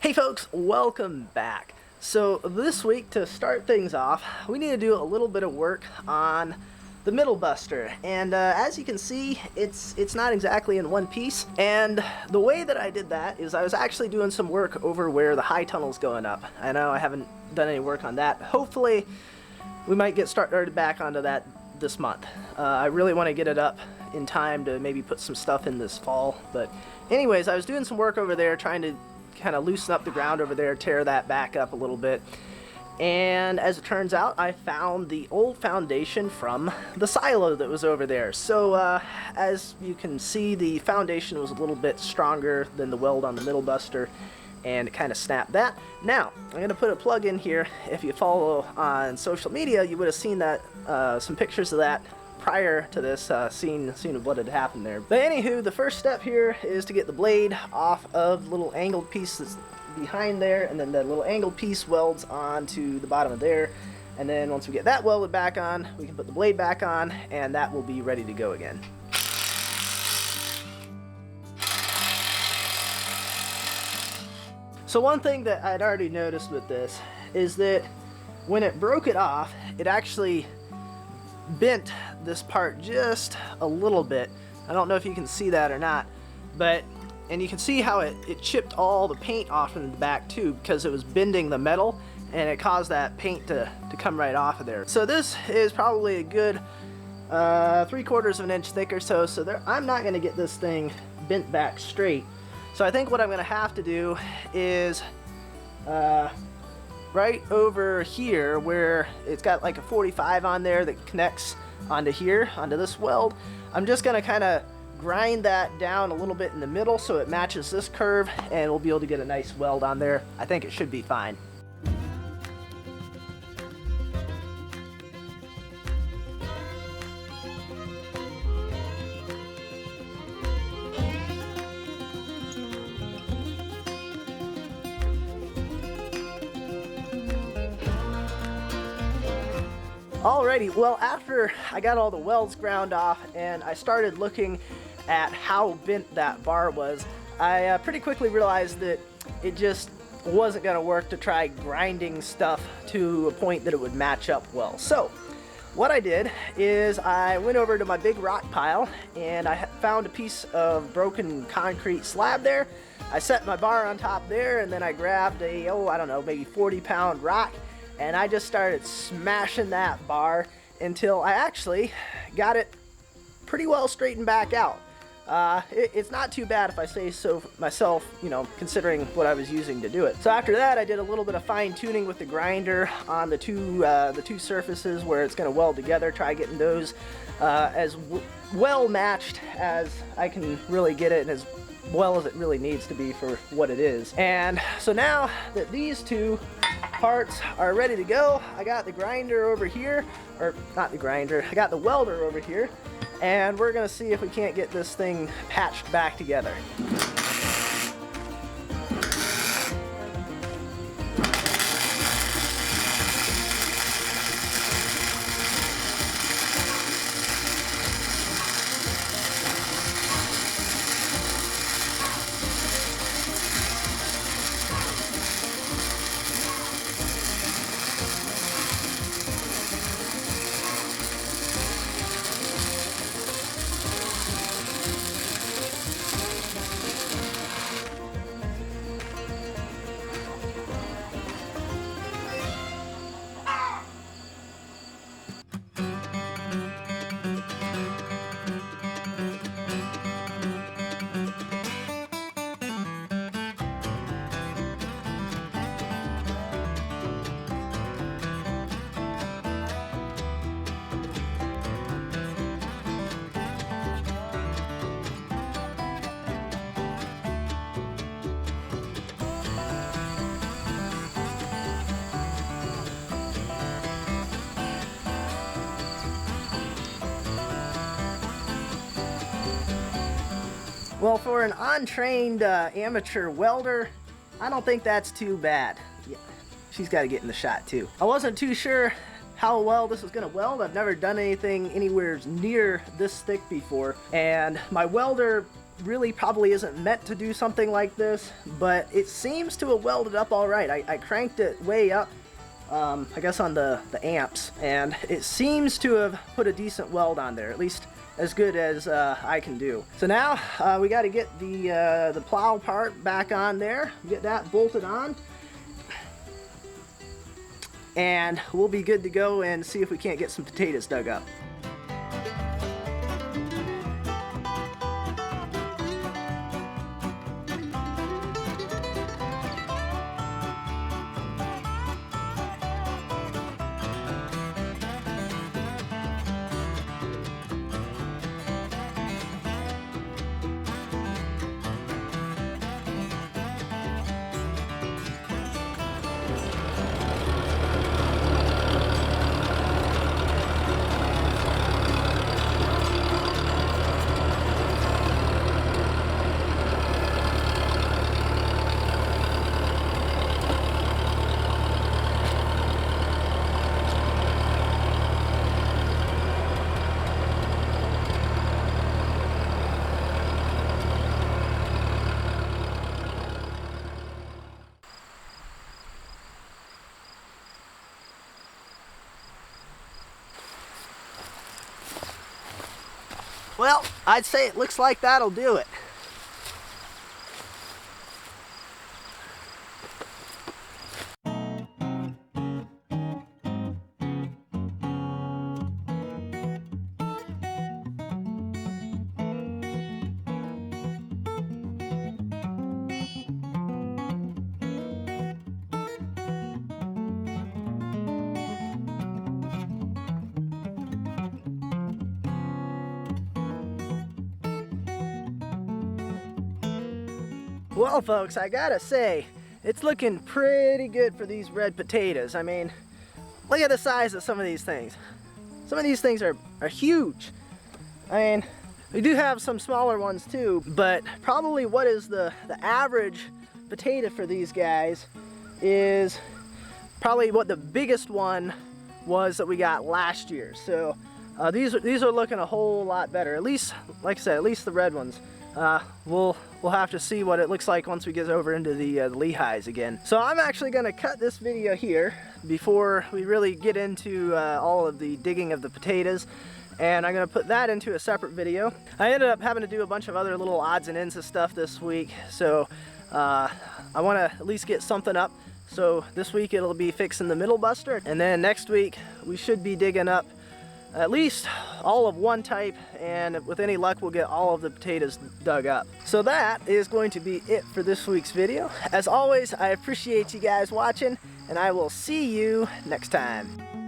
Hey folks, welcome back. So this week, to start things off, we need to do a little bit of work on the middle buster, and as you can see, it's not exactly in one piece. And the way that I did that is I was actually doing some work over where the high tunnel's going up. I know I haven't done any work on that. Hopefully we might get started back onto that this month. I really want to get it up in time to maybe put some stuff in this fall. But anyways, I was doing some work over there trying to kind of loosen up the ground over there, tear that back up a little bit. And as it turns out, I found the old foundation from the silo that was over there. So as you can see, the foundation was a little bit stronger than the weld on the middle buster, and it kind of snapped that. Now, I'm going to put a plug in here. If you follow on social media, you would have seen that some pictures of that prior to this, seeing what had happened there. But anywho, the first step here is to get the blade off of the little angled piece that's behind there, and then that little angled piece welds onto the bottom of there. And then once we get that welded back on, we can put the blade back on, and that will be ready to go again. So one thing that I'd already noticed with this is that when it broke it off, it actually bent this part just a little bit. I don't know if you can see that or not, but and you can see how it chipped all the paint off in the back too, because it was bending the metal, and it caused that paint to come right off of there. So this is probably a good 3/4 of an inch thick or so. So there, I'm not going to get this thing bent back straight. So I think what I'm going to have to do is right over here where it's got like a 45 on there that connects onto here, onto this weld, I'm just going to kind of grind that down a little bit in the middle so it matches this curve, and we'll be able to get a nice weld on there. I think it should be fine. Alrighty, well, after I got all the welds ground off and I started looking at how bent that bar was, I pretty quickly realized that it just wasn't going to work to try grinding stuff to a point that it would match up well. So what I did is I went over to my big rock pile, and I found a piece of broken concrete slab there. I set my bar on top there, and then I grabbed a, I don't know, maybe 40-pound rock, and I just started smashing that bar until I actually got it pretty well straightened back out. It's not too bad if I say so myself, you know, considering what I was using to do it. So after that, I did a little bit of fine tuning with the grinder on the two surfaces where it's going to weld together. Try getting those as well matched as I can really get it, and as well as it really needs to be for what it is. And so now that these two parts are ready to go, I got the grinder over here, or not the grinder, I got the welder over here, and we're gonna see if we can't get this thing patched back together. Well, for an untrained amateur welder, I don't think that's too bad. Yeah, she's got to get in the shot too. I wasn't too sure how well this was going to weld. I've never done anything anywhere near this thick before, and my welder really probably isn't meant to do something like this, but it seems to have welded up all right. I cranked it way up, I guess on the amps, and it seems to have put a decent weld on there, at least as good as I can do. So now we got to get the plow part back on there, get that bolted on, and we'll be good to go and see if we can't get some potatoes dug up. Well, I'd say it looks like that'll do it. Well, folks, I gotta say, it's looking pretty good for these red potatoes. I mean, look at the size of some of these things. Some of these things are huge. I mean, we do have some smaller ones too, but probably what is the average potato for these guys is probably what the biggest one was that we got last year. So these are looking a whole lot better. At least, like I said, at least the red ones. We'll have to see what it looks like once we get over into the Lehighs again. So I'm actually going to cut this video here before we really get into all of the digging of the potatoes, and I'm going to put that into a separate video. I ended up having to do a bunch of other little odds and ends of stuff this week, so I want to at least get something up. So this week it'll be fixing the middle buster, and then next week we should be digging up at least all of one type, and with any luck we'll get all of the potatoes dug up. So that is going to be it for this week's video. As always, I appreciate you guys watching, and I will see you next time.